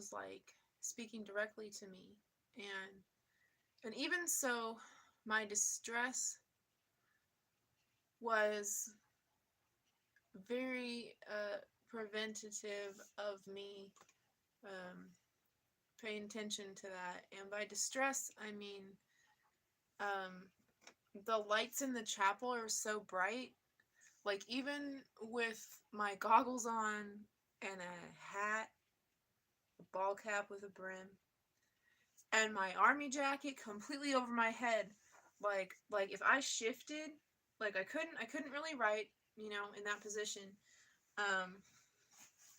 was like speaking directly to me. And even so, my distress was very preventative of me um, paying attention to that. And by distress, I mean um, the lights in the chapel are so bright. Like, even with my goggles on and a hat, a ball cap with a brim, and my army jacket completely over my head, like if I shifted, like I couldn't really write, in that position. Um,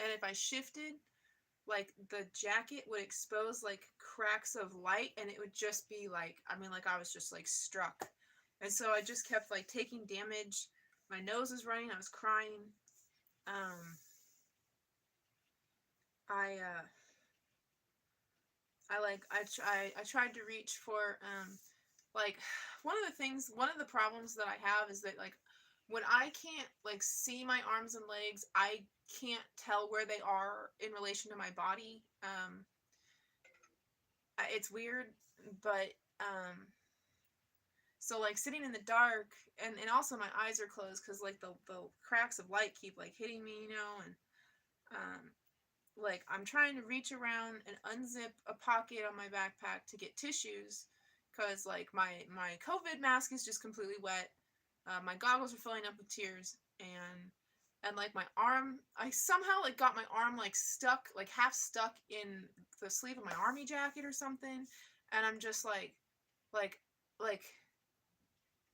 and if I shifted, like the jacket would expose like cracks of light, and it would just be like, I mean, like I was just like struck. And so I just kept like taking damage. My nose was running, I was crying. um I I tried to reach for like one of the problems that I have is that, like, when I can't like see my arms and legs, I can't tell where they are in relation to my body. It's weird, but so like sitting in the dark, and also my eyes are closed because like the cracks of light keep like hitting me, and um like I'm trying to reach around and unzip a pocket on my backpack to get tissues because like my COVID mask is just completely wet. My goggles are filling up with tears, and like my arm, I somehow like got my arm like stuck, like half stuck in the sleeve of my army jacket or something, and I'm just like like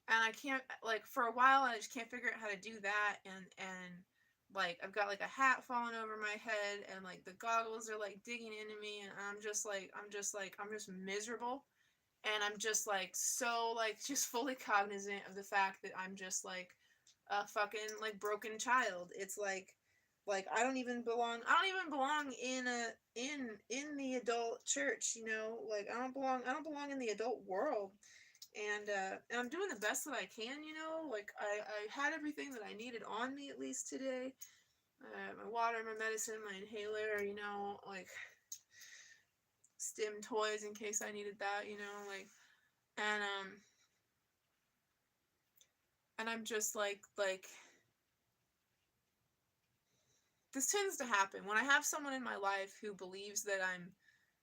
and I can't, like, for a while I just can't figure out how to do that. And like I've got like a hat falling over my head, and like the goggles are like digging into me, and I'm just miserable. And I'm just like so like just fully cognizant of the fact that I'm just like a fucking like broken child. It's like I don't even belong in the adult church, like I don't belong in the adult world. And I'm doing the best that I can, like I had everything that I needed on me at least today. My water, my medicine, my inhaler, like stim toys in case I needed that, like. And um and I'm just like this tends to happen when I have someone in my life who believes that I'm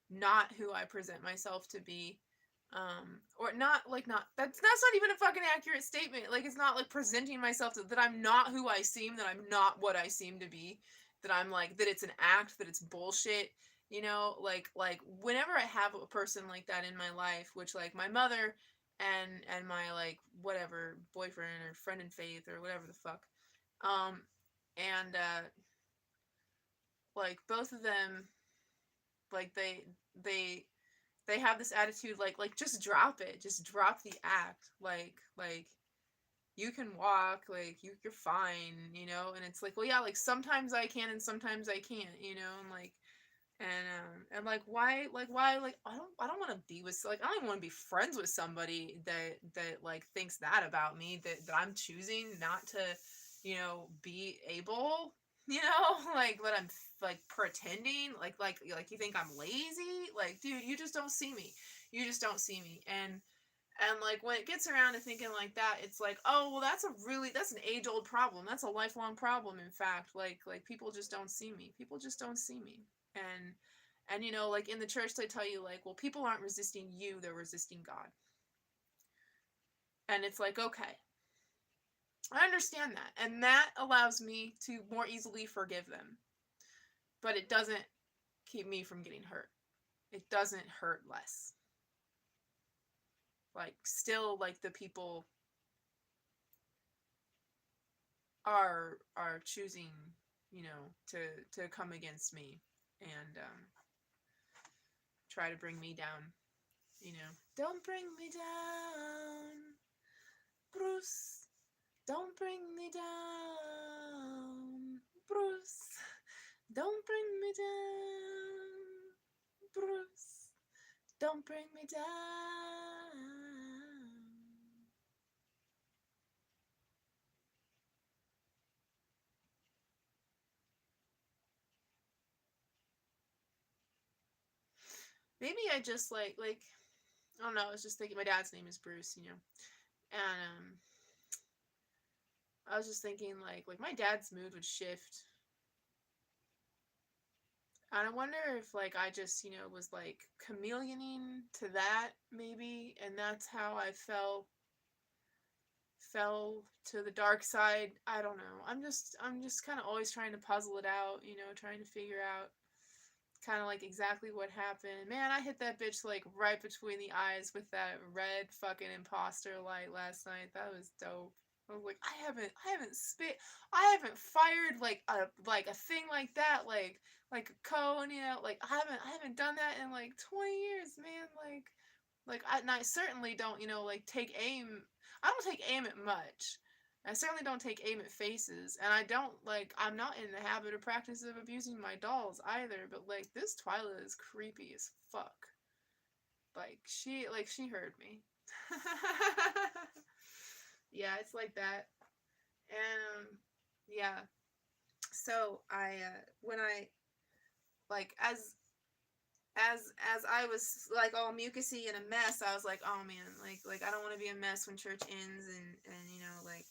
not who I present myself to be. Or not, like, not that's not even a fucking accurate statement. Like, it's not like presenting myself that I'm not who I seem, that I'm not what I seem to be, that I'm like that it's an act, that it's bullshit. Like whenever I have a person like that in my life, which like my mother and my like whatever boyfriend or friend in faith or whatever the fuck. um and like both of them, like they they have this attitude, like just drop it, just drop the act, like you can walk, like you're fine, and it's like, well, yeah, like sometimes I can and sometimes I can't, and like and like why like I don't want to be with, like, I don't even want to be friends with somebody that like thinks that about me, that I'm choosing not to, be able, like, that I'm like pretending, like you think I'm lazy, like, dude, you just don't see me, you just don't see me. And like when it gets around to thinking like that, it's like, oh well, that's an age old problem, that's a lifelong problem, in fact. Like people just don't see me, people just don't see me. And like in the church they tell you, like, well, people aren't resisting you, they're resisting God. And it's like, okay, I understand that, and that allows me to more easily forgive them, but it doesn't keep me from getting hurt. It doesn't hurt less. Like, still, like, the people are choosing, to come against me and try to bring me down. Don't bring me down, Bruce. Don't bring me down, Bruce. Don't bring me down, Bruce. Don't bring me down. maybe I just like I don't know, I was just thinking my dad's name is Bruce, and I was just thinking like my dad's mood would shift. And I wonder if like I just, was like chameleoning to that maybe, and that's how I fell to the dark side. I don't know. I'm just kind of always trying to puzzle it out, trying to figure out kind of like exactly what happened. Man, I hit that bitch like right between the eyes with that red fucking imposter light last night. That was dope. I was like, I haven't fired like a thing like that, like a cone, like I haven't done that in like 20 years, man. And I certainly don't, like take aim. I don't take aim at much. I certainly don't take aim at faces, and I'm not in the habit or practice of abusing my dolls either, but like this Twyla is creepy as fuck. She heard me. Yeah, it's like that. And yeah. So when I like as I was like all mucusy and a mess, I was like, oh man, like I don't want to be a mess when church ends, and like,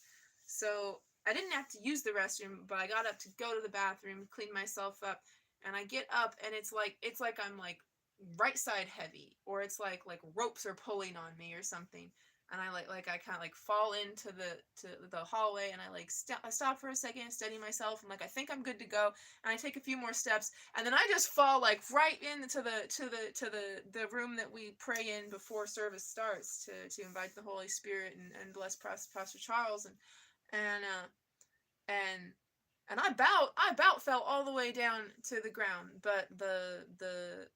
so I didn't have to use the restroom, but I got up to go to the bathroom, clean myself up, and I get up and it's like I'm like right side heavy, or it's like ropes are pulling on me or something. And I like I kind of like fall into the hallway, and I stop for a second, steady myself, and like I think I'm good to go, and I take a few more steps, and then I just fall like right into the room that we pray in before service starts to invite the Holy Spirit and bless Pastor Charles, and and and I about fell all the way down to the ground, but the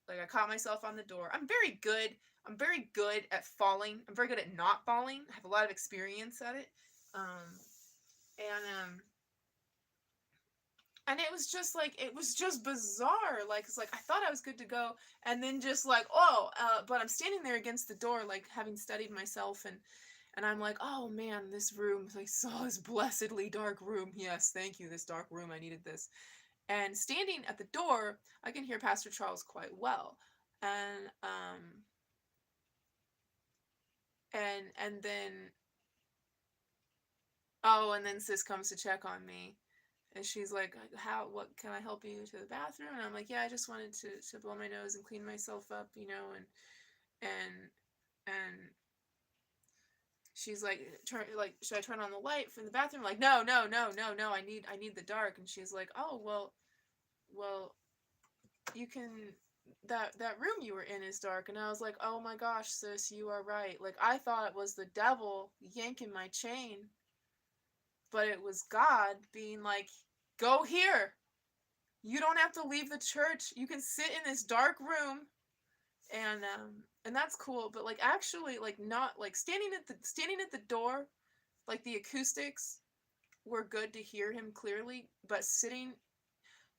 like I caught myself on the door. I'm very good at falling. I'm very good at not falling. I have a lot of experience at it. Um and it was just bizarre. Like it's like I thought I was good to go, and then just like, but I'm standing there against the door, like having studied myself, and I'm like, oh man, this room, like, so this blessedly dark room. Yes, thank you, this dark room. I needed this. And standing at the door, I can hear Pastor Charles quite well. And and then and then sis comes to check on me. And she's like, what can I help you to the bathroom? And I'm like, yeah, I just wanted to blow my nose and clean myself up, and and she's like, should I turn on the light for the bathroom? Like, no, no, no, no, no. I need the dark. And she's like, oh, well, you can. That room you were in is dark. And I was like, oh my gosh, sis, you are right. Like, I thought it was the devil yanking my chain, but it was God being like, go here. You don't have to leave the church. You can sit in this dark room, and that's cool. But like actually, like not like standing at the door, like the acoustics were good to hear him clearly. But sitting,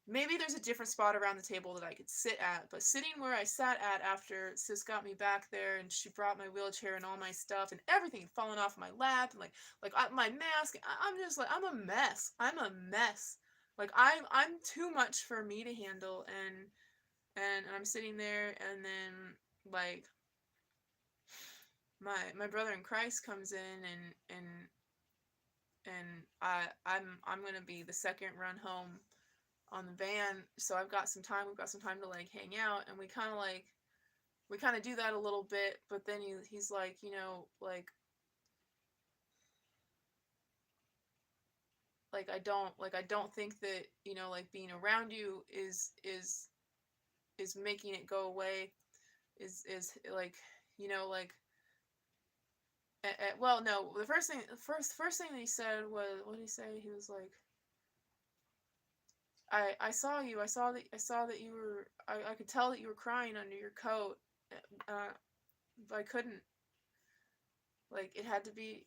maybe there's a different spot around the table that I could sit at. But sitting where I sat at after sis got me back there, and she brought my wheelchair and all my stuff and everything had fallen off my lap, and my mask. I'm just like, I'm a mess. I'm a mess. Like I'm too much for me to handle, and I'm sitting there, and then like my brother in Christ comes in, and I'm gonna be the second run home on the van, so I've got some time. We've got some time to like hang out, and we kind of do that a little bit, but then he's like, I don't think that like being around you is making it go away, is like like well, no, the first thing that he said was, what did he say? He was like, I saw you. I saw that you were. I could tell that you were crying under your coat, but I couldn't. Like it had to be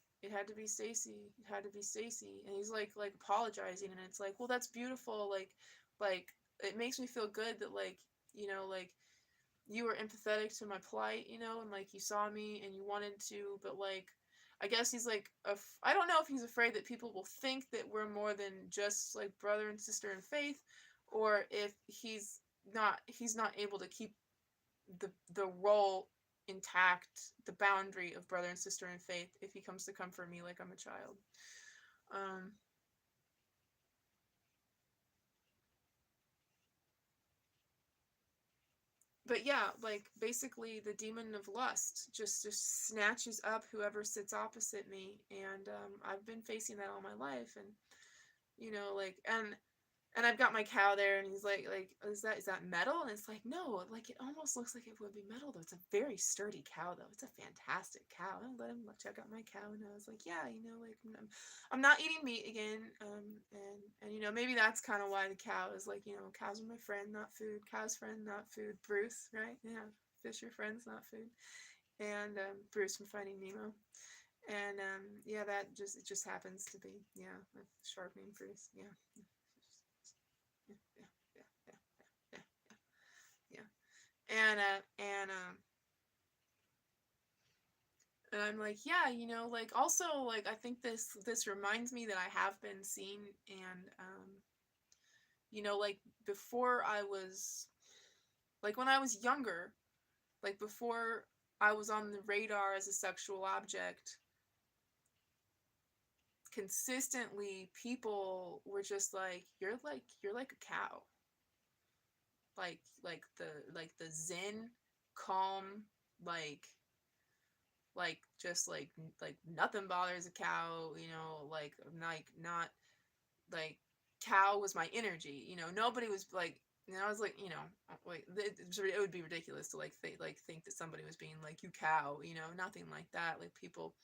Stacy. It had to be Stacy. And he's like apologizing, and it's like, well, that's beautiful. Like it makes me feel good that like you were empathetic to my plight, and like you saw me and you wanted to, but like I guess he's like I don't know if he's afraid that people will think that we're more than just like brother and sister in faith, or if he's not able to keep the role intact, the boundary of brother and sister in faith, if he comes to comfort me like I'm a child. Um, but yeah, like basically the demon of lust just snatches up whoever sits opposite me, and I've been facing that all my life, and like, and I've got my cow there, and he's like, is that metal? And it's like, no, like it almost looks like it would be metal though. It's a very sturdy cow though. It's a fantastic cow. And I let him check out my cow, and I was like, yeah, like I'm not eating meat again. And maybe that's kind of why the cow is like, cows are my friend, not food. Cow's friend, not food. Bruce, right? Yeah, fish are friends, not food. And Bruce from Finding Nemo. And yeah, it just happens to be, yeah, a shark named Bruce. Yeah. Yeah, yeah, yeah, yeah, yeah, yeah, yeah. And I'm like, yeah, like also like I think this reminds me that I have been seen, and like before I was, like when I was younger, like before I was on the radar as a sexual object, consistently people were just like, you're like a cow. Like the zen, calm, like just like nothing bothers a cow, like not like cow was my energy, nobody was like, I was like, like it would be ridiculous to think that somebody was being like, you cow, nothing like that. Like people,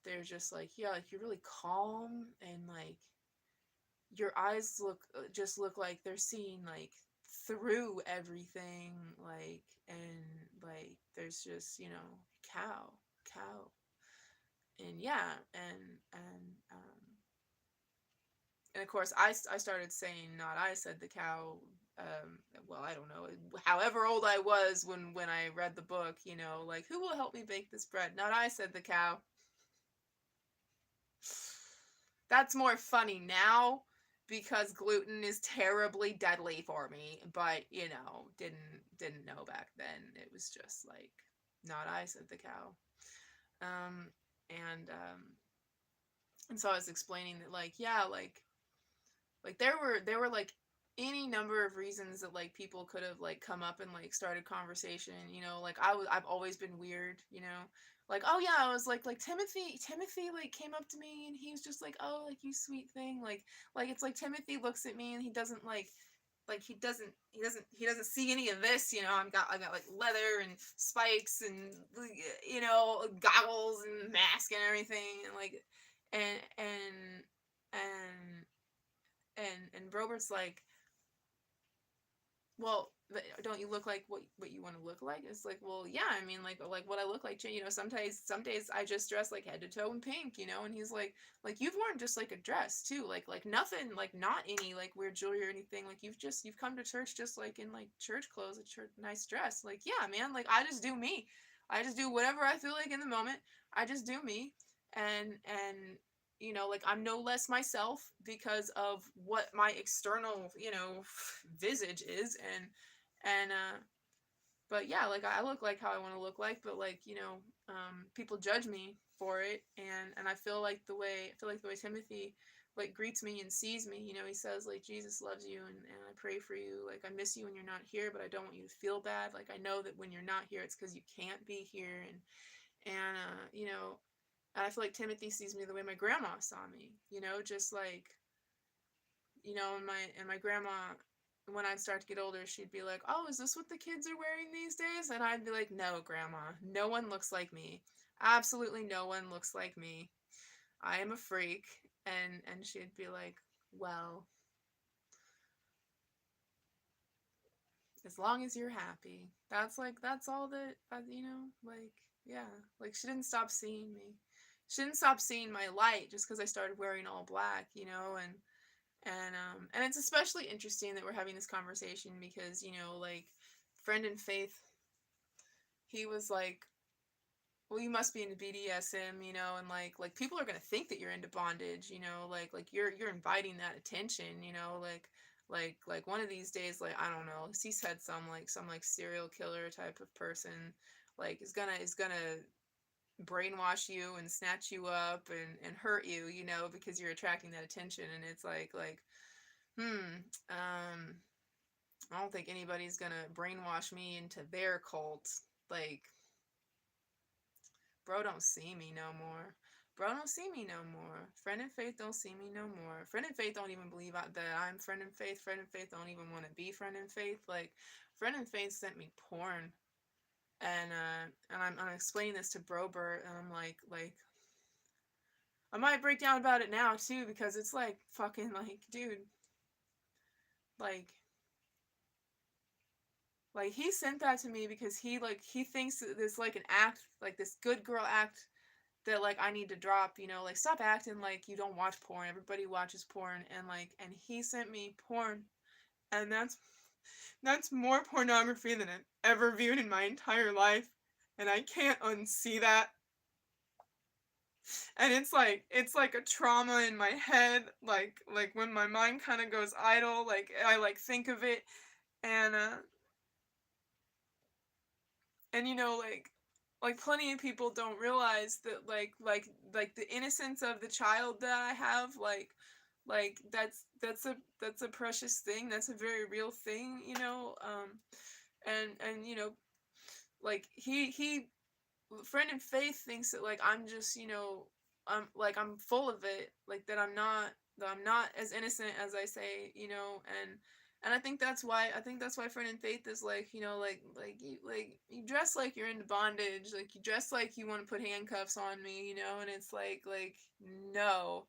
they're just like, yeah, like you're really calm, and like your eyes look like they're seeing like through everything, like, and like there's just, cow. And yeah, and of course I started saying, not I said the cow. Well, I don't know, however old I was when I read the book, like, who will help me bake this bread? Not I said the cow. That's more funny now because gluten is terribly deadly for me, but didn't know back then. It was just like, not I said the cow. Um and so I was explaining that, like, yeah, like there were like any number of reasons that like people could have like come up and like started conversation, like I've always been weird, like, oh yeah, I was like Timothy like came up to me, and he was just like, oh, like, you sweet thing, like it's like Timothy looks at me, and he doesn't like he doesn't see any of this, I got like leather and spikes and goggles and mask and everything, and like and and and and Robert's like, well, don't you look like what you want to look like? It's like, well, yeah, I mean, like what I look like, some days I just dress like head to toe in pink, and he's like you've worn just like a dress too, like nothing, like not any like weird jewelry or anything, like you've come to church just like in like church clothes, a church nice dress, like, yeah, man, like I just do me, I just do whatever I feel like in the moment, I just do me, and like I'm no less myself because of what my external, visage is, and but yeah, like I look like how I want to look like, but like, people judge me for it, and I feel like the way Timothy like greets me and sees me, he says like, Jesus loves you, and I pray for you, like I miss you when you're not here, but I don't want you to feel bad, like I know that when you're not here it's because you can't be here, and I feel like Timothy sees me the way my grandma saw me, just like, and my grandma, when I'd start to get older, she'd be like, "Oh, is this what the kids are wearing these days?" And I'd be like, "No, grandma, no one looks like me. Absolutely no one looks like me. I am a freak." And she'd be like, "Well, as long as you're happy." That's all that, like, yeah, like she didn't stop seeing me. She didn't stop seeing my light just because I started wearing all black, and it's especially interesting that we're having this conversation because, like, friend in faith, he was like, well, you must be into BDSM, and like people are gonna think that you're into bondage, like you're inviting that attention, like like one of these days, like, I don't know, he said some like serial killer type of person like is gonna brainwash you and snatch you up and hurt you, you know, because you're attracting that attention. And it's like hmm um I don't think anybody's gonna brainwash me into their cult. Like, bro don't see me no more. Bro don't see me no more. Friend and Faith don't see me no more. Friend and Faith don't even believe that I'm Friend and Faith. Friend and Faith don't even want to be Friend and Faith. Like, Friend and Faith sent me porn, and I'm explaining this to Brobert, and I'm like I might break down about it now too, because it's like fucking like, dude, like he sent that to me because he thinks that this like an act, like this good girl act that like I need to drop, you know, like stop acting like you don't watch porn. Everybody watches porn. And he sent me porn, and that's more pornography than I've ever viewed in my entire life, and I can't unsee that. And it's like a trauma in my head, like when my mind kind of goes idle, like I like think of it. And uh and you know, like plenty of people don't realize that like the innocence of the child that I have, like that's a precious thing. That's a very real thing, you know. And you know, like he Friend and Faith thinks that like I'm just, you know, I'm full of it, like that I'm not as innocent as I say, you know. And I think that's why Friend and Faith is like, you know, like you dress like you're into bondage, like you dress like you want to put handcuffs on me, you know. And it's like no,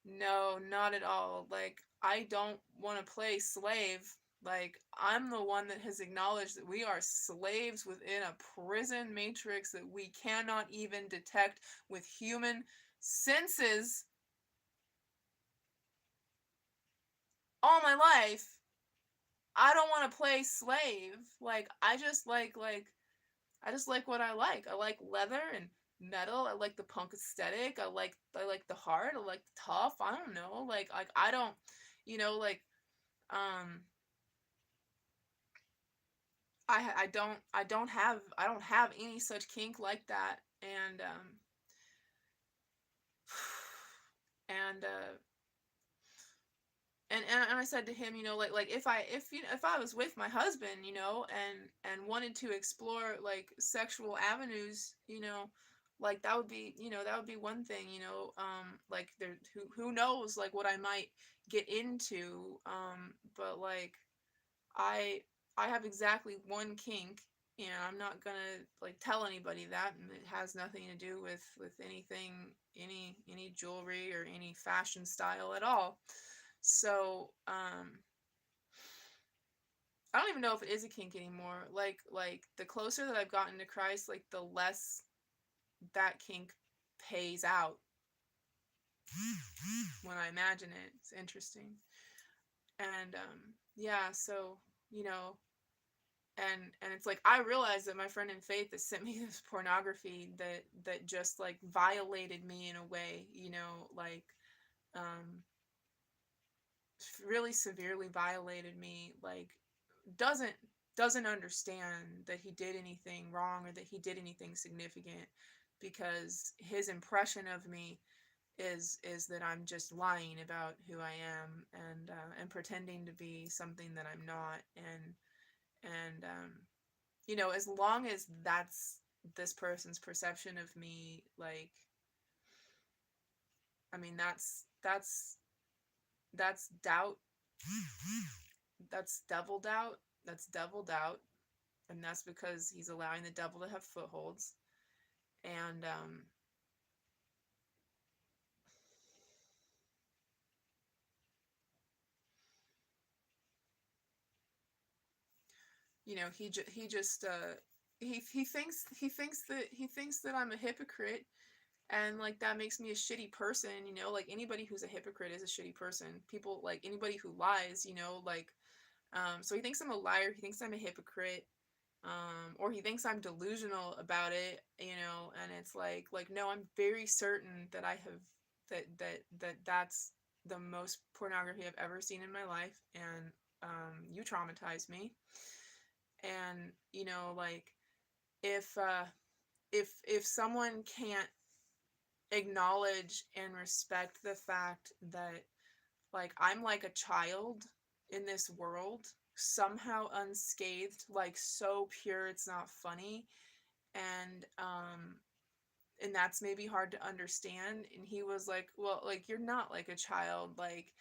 no, not at all. Like, I don't want to play slave. Like, I'm the one that has acknowledged that we are slaves within a prison matrix that we cannot even detect with human senses all my life. I don't want to play slave. Like, I just like what I like. I like leather and metal. I like the punk aesthetic. I like the hard. I like the tough. I don't know. Like I don't, you know, like um I don't have any such kink like that. And um and uh and and I said to him, you know, like if I was with my husband, you know, and wanted to explore like sexual avenues, you know, like that would be, you know, that would be one thing, you know. Like there, who knows like what I might get into. But like I I have exactly one kink, and I'm not gonna like tell anybody that, and it has nothing to do with anything, any jewelry or any fashion style at all. So I don't even know if it is a kink anymore. Like the closer that I've gotten to Christ, like the less that kink pays out when I imagine it. It's interesting. And yeah, so you know, and it's like I realized that my friend in Faith that sent me this pornography that just like violated me in a way, you know, like um really severely violated me, like doesn't doesn't understand that he did anything wrong or that he did anything significant, because his impression of me is that I'm just lying about who I am, and pretending to be something that I'm not. And you know, as long as that's this person's perception of me, like, I mean, that's doubt. That's devil doubt. That's devil doubt. And that's because he's allowing the devil to have footholds. And you know, he just he thinks that I'm a hypocrite, and like that makes me a shitty person, you know. Like anybody who's a hypocrite is a shitty person. People, like anybody who lies, you know, like so he thinks I'm a liar, he thinks I'm a hypocrite, or he thinks I'm delusional about it, you know. And it's like no, I'm very certain that I have, that's the most pornography I've ever seen in my life, and you traumatized me. And you know, like, if if someone can't acknowledge and respect the fact that, like, I'm like a child in this world, somehow unscathed, like so pure it's not funny, and that's maybe hard to understand. And he was like, well, like, you're not like a child, like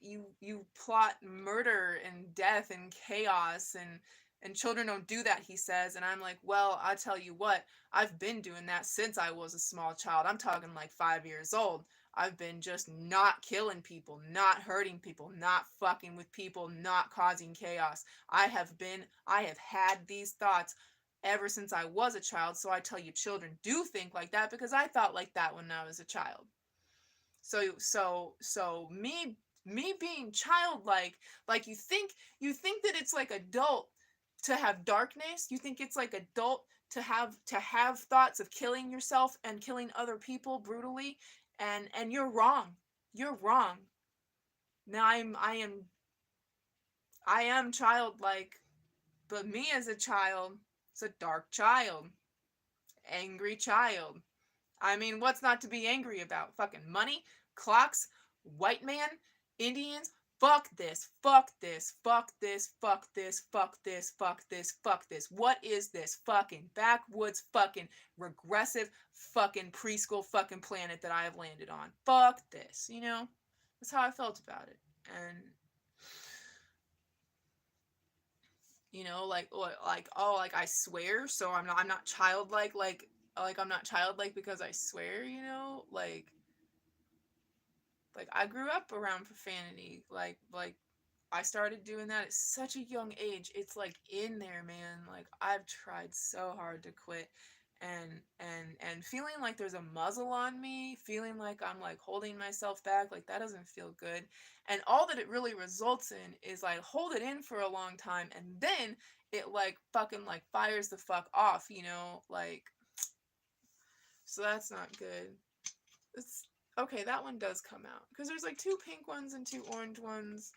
you plot murder and death and chaos, and children don't do that, he says. And I'm like, well, I tell you what, I've been doing that since I was a small child. I'm talking like 5 years old. I've been just not killing people, not hurting people, not fucking with people, not causing chaos. I have had these thoughts ever since I was a child. So I tell you, children do think like that because I thought like that when I was a child. So me being childlike, like, you think that it's like adult to have darkness. You think it's like adult to have thoughts of killing yourself and killing other people brutally, and you're wrong. You're wrong. Now I am childlike, but me as a child, it's a dark child, angry child. I mean, what's not to be angry about? Fucking money, clocks, white man, Indians. Fuck this, fuck this, fuck this, fuck this, fuck this, fuck this, fuck this. What is this fucking backwoods, fucking regressive, fucking preschool fucking planet that I have landed on? Fuck this, you know? That's how I felt about it. And you know, like, oh, like, I swear, so I'm not childlike, like I'm not childlike because I swear, you know, like I grew up around profanity, like I started doing that at such a young age. It's like in there, man. Like, I've tried so hard to quit, and feeling like there's a muzzle on me, feeling like I'm like holding myself back, like that doesn't feel good. And all that it really results in is like hold it in for a long time, and then it like fucking like fires the fuck off, you know? Like, so that's not good. It's okay, that one does come out because there's like two pink ones and two orange ones.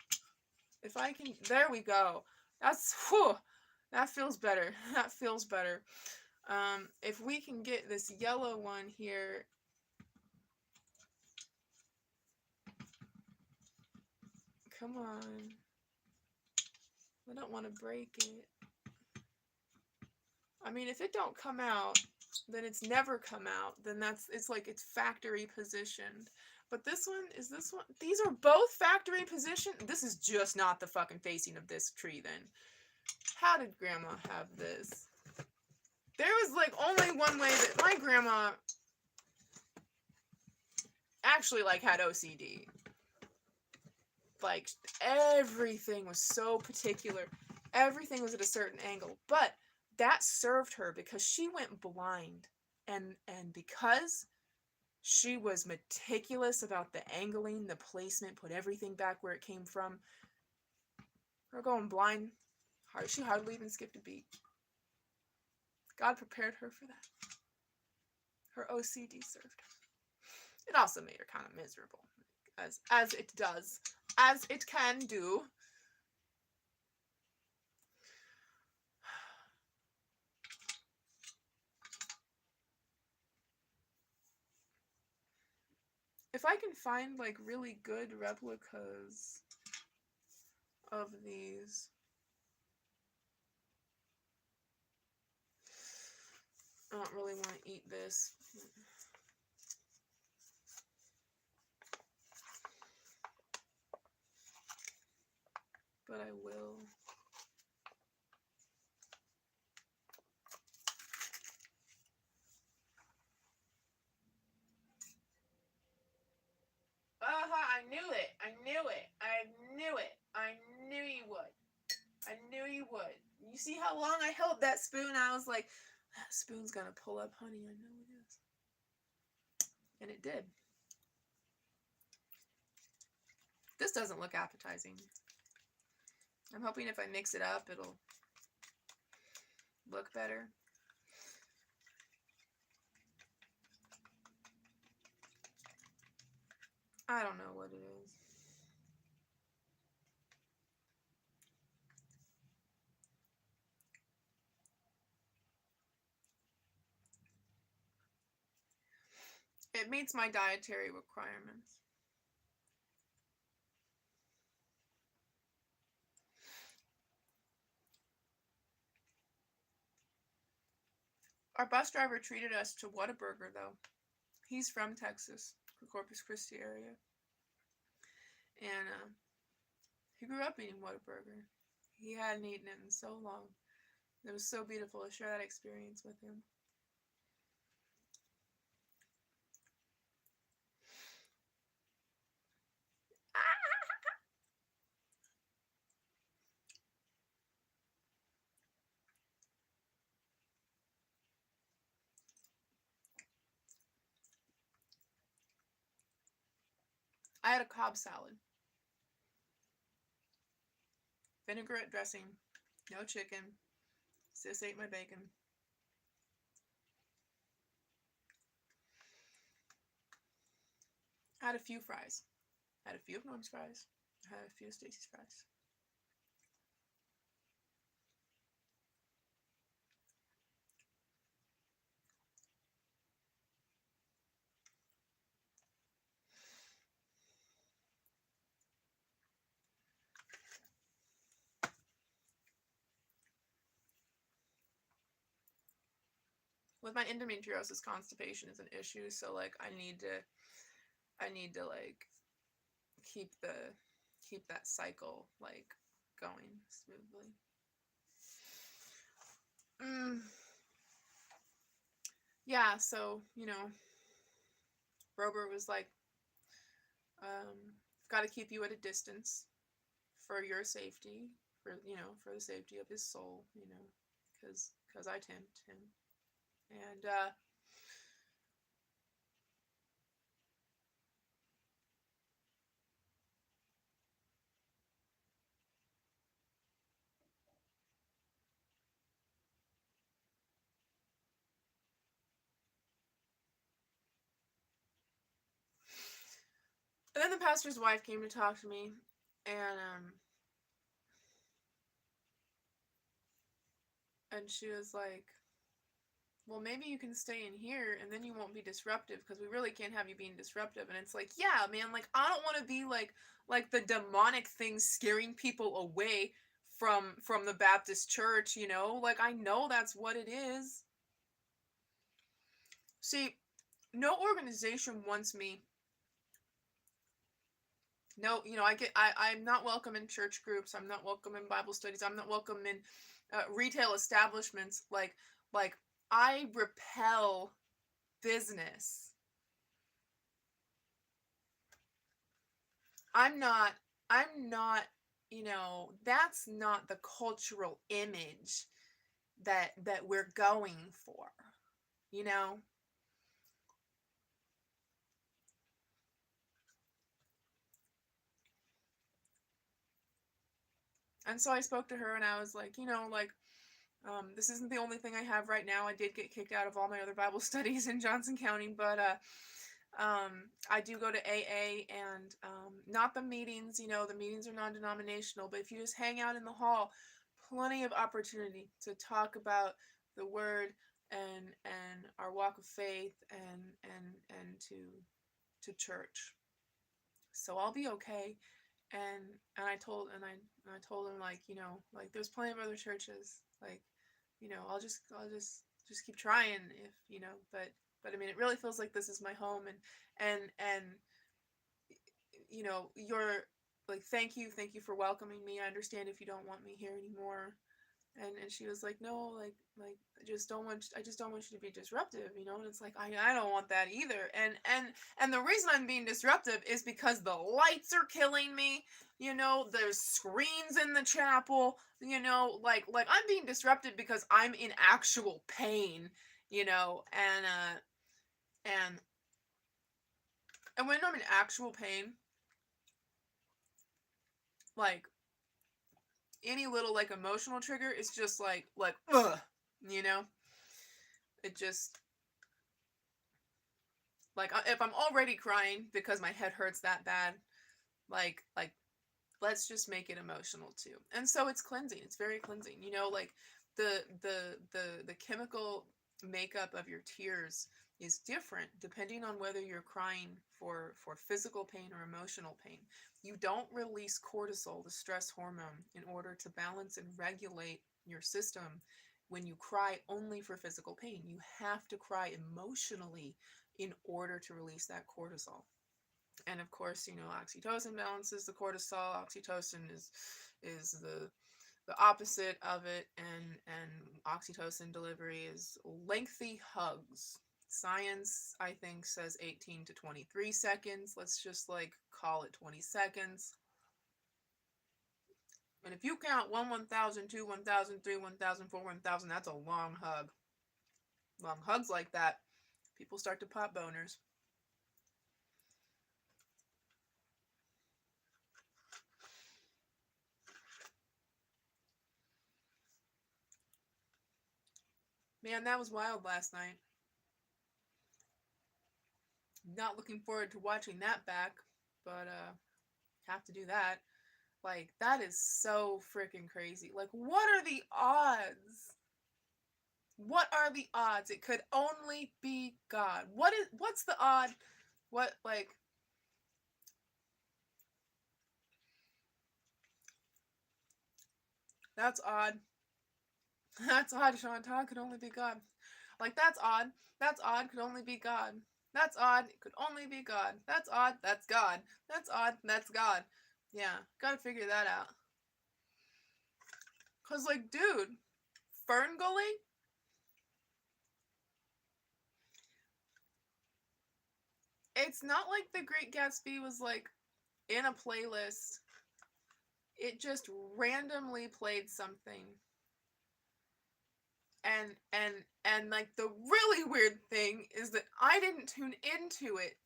If I can, there we go. That's, whew, that feels better. That feels better. If we can get this yellow one here. Come on. I don't want to break it. I mean, if it don't come out, then it's never come out. Then it's like it's factory positioned. But this one, is this one? These are both factory positioned. This is just not the fucking facing of this tree then. How did grandma have this? There was like only one way that my grandma actually like had OCD. Like, everything was so particular. Everything was at a certain angle. But that served her because she went blind. And because she was meticulous about the angling, the placement, put everything back where it came from, her going blind, she hardly even skipped a beat. God prepared her for that. Her OCD served her. It also made her kind of miserable, as it does, as it can do. If I can find like really good replicas of these. I don't really want to eat this. But I will. I knew it. I knew it. I knew it. I knew you would. I knew you would. You see how long I held that spoon? I was like, that spoon's gonna pull up, honey. I know it is. And it did. This doesn't look appetizing. I'm hoping if I mix it up, it'll look better. I don't know what it is. It meets my dietary requirements. Our bus driver treated us to Whataburger, though. He's from Texas, the Corpus Christi area. And he grew up eating Whataburger. He hadn't eaten it in so long. It was so beautiful to share that experience with him. I had a Cobb salad. Vinaigrette dressing. No chicken. Sis ate my bacon. I had a few fries. I had a few of Norm's fries. I had a few of Stacy's fries. With my endometriosis, constipation is an issue, so like I need to like keep that cycle like going smoothly. Yeah, so Robert was like, got to keep you at a distance for your safety, for the safety of his soul, because I tempt him, and then the pastor's wife came to talk to me, and she was like, well, maybe you can stay in here and then you won't be disruptive, because we really can't have you being disruptive. And it's like, yeah, man, like I don't want to be like the demonic thing scaring people away from the Baptist church, like I know that's what it is. See, no organization wants me. No, I'm not welcome in church groups. I'm not welcome in Bible studies. I'm not welcome in retail establishments. Like I repel business. I'm not, that's not the cultural image that we're going for, you know? And so I spoke to her and I was like, this isn't the only thing I have right now. I did get kicked out of all my other Bible studies in Johnson County, but I do go to AA, and not the meetings. The meetings are non-denominational, but if you just hang out in the hall, plenty of opportunity to talk about the Word and our walk of faith and to church. So I'll be okay. And I told him, like, like there's plenty of other churches, like, I'll just keep trying, if but I mean, it really feels like this is my home, and you're like, thank you for welcoming me. I understand if you don't want me here anymore. And she was like, no, like I just don't want you to be disruptive, and it's like, I don't want that either. And the reason I'm being disruptive is because the lights are killing me. There's screens in the chapel. Like I'm being disrupted because I'm in actual pain. And and when I'm in actual pain, like any little like emotional trigger is just like ugh, you know it just Like if I'm already crying because my head hurts that bad, like let's just make it emotional too. And so it's cleansing. It's very cleansing. You know, like the chemical makeup of your tears is different depending on whether you're crying for physical pain or emotional pain. You don't release cortisol, the stress hormone, in order to balance and regulate your system when you cry only for physical pain. You have to cry emotionally in order to release that cortisol. And of course, you know, oxytocin balances the cortisol. Oxytocin is the opposite of it, and oxytocin delivery is lengthy hugs. Science, I think, says 18 to 23 seconds. Let's just like call it 20 seconds. And if you count 1, 1,000, 2, 1,000, 3, 1,000, 4, 1,000, that's a long hug. Long hugs like that, people start to pop boners. Man, that was wild last night. Not looking forward to watching that back, but have to do that. Like that is so freaking crazy. Like what are the odds? What are the odds? It could only be God. What's the odd? What like that's odd. That's odd, Chantal. Could only be God. Like that's odd. That's odd. Could only be God. That's odd. It could only be God. That's odd. That's God. That's odd. That's God. Yeah, gotta figure that out. Cause like, dude, Fern Gully. It's not like The Great Gatsby was like in a playlist. It just randomly played something. And like the really weird thing is that I didn't tune into it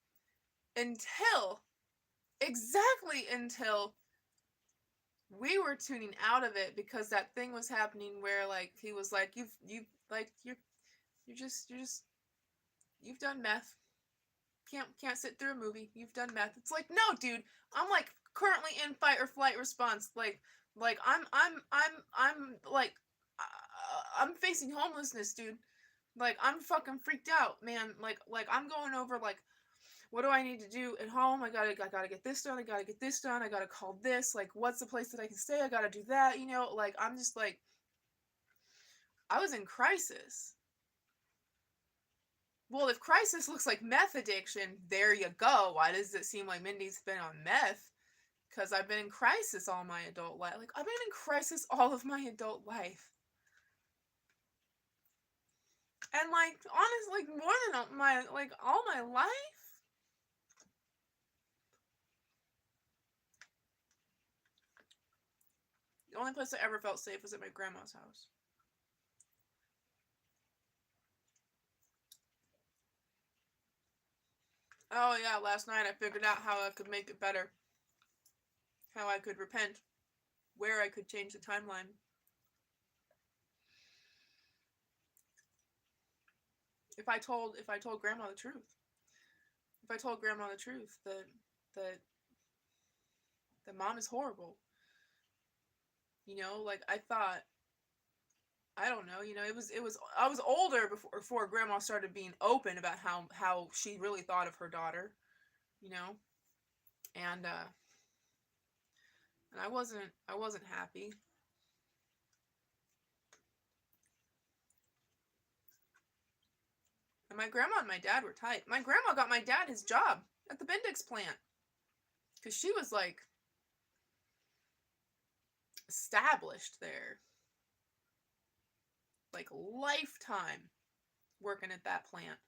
until exactly until we were tuning out of it because that thing was happening where like he was like you've like you're just you've done meth. Can't sit through a movie. You've done meth. It's like, no, dude. I'm like currently in fight or flight response. Like I'm like I'm facing homelessness, dude. Like I'm fucking freaked out, man. Like I'm going over like what do I need to do at home? I gotta get this done. I gotta get this done. I gotta call this. Like what's the place that I can stay? I gotta do that. You know, like I'm just like I was in crisis. Well, if crisis looks like meth addiction, there you go. Why does it seem like Mindy's been on meth? Because I've been in crisis all my adult life. Like, I've been in crisis all of my adult life. And, like, honestly, like, more than like, all my life. The only place I ever felt safe was at my grandma's house. Oh, yeah, last night I figured out how I could make it better. How I could repent. Where I could change the timeline. If I told grandma the truth. If I told grandma the truth that that mom is horrible. You know, like I thought I don't know, you know, it was I was older before grandma started being open about how she really thought of her daughter, you know? And and I wasn't happy. And my grandma and my dad were tight. My grandma got my dad his job at the Bendix plant cuz she was like established there, like lifetime working at that plant.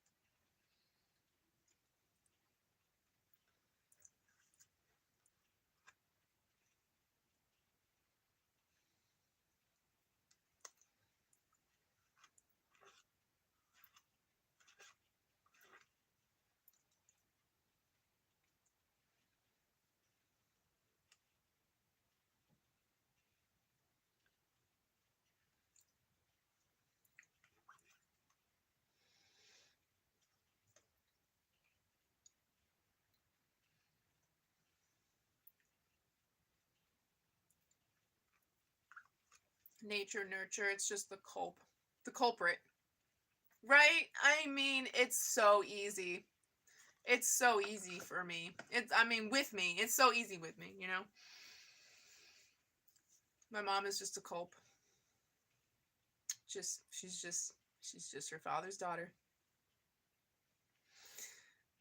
Nature, nurture, it's just the culprit. Right? I mean, it's so easy. It's so easy for me. It's, I mean, with me, it's so easy with me, you know? My mom is just a culp. Just, she's just her father's daughter.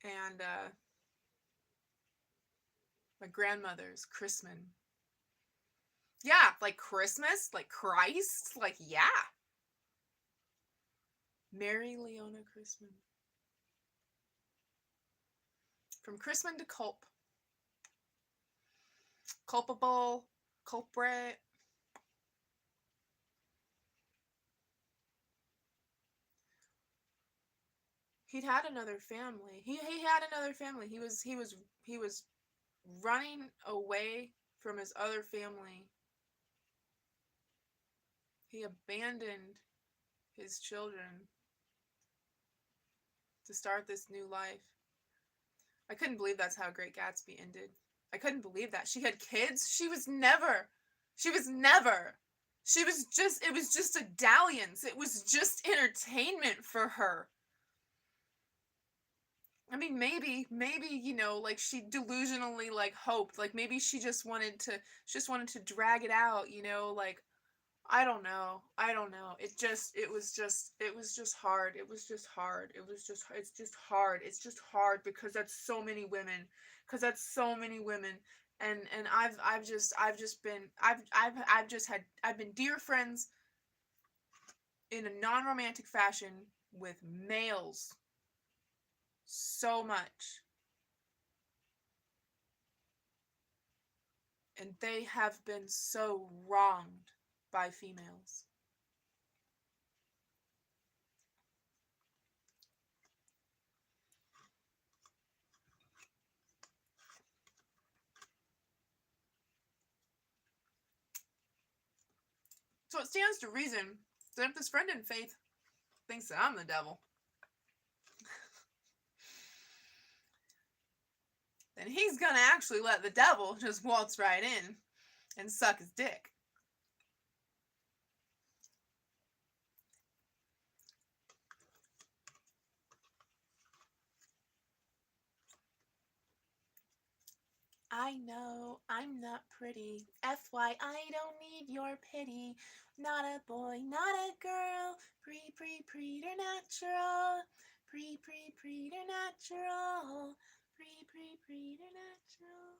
And, my grandmother's Chrisman. Yeah, like Christmas, like Christ, like, yeah. Mary Leona Chrisman. From Chrisman to culp. Culpable, culprit. He'd had another family. He had another family. He was running away from his other family. He abandoned his children to start this new life. I couldn't believe that's how Great Gatsby ended. I couldn't believe that. She had kids. She was never. She was just, it was just a dalliance. It was just entertainment for her. I mean, maybe, you know, like she delusionally like hoped, like maybe she just wanted to drag it out, you know, like I don't know. I don't know. It was just hard. It was just hard. It's just hard. It's just hard because that's so many women. Because that's so many women. And I've just been, I've just had, I've been dear friends in a non-romantic fashion with males so much. And they have been so wronged by females. So it stands to reason that if this friend in faith thinks that I'm the devil, then he's gonna actually let the devil just waltz right in and suck his dick. I know I'm not pretty. FY, I don't need your pity. Not a boy, not a girl. Preternatural. Preternatural. Preternatural.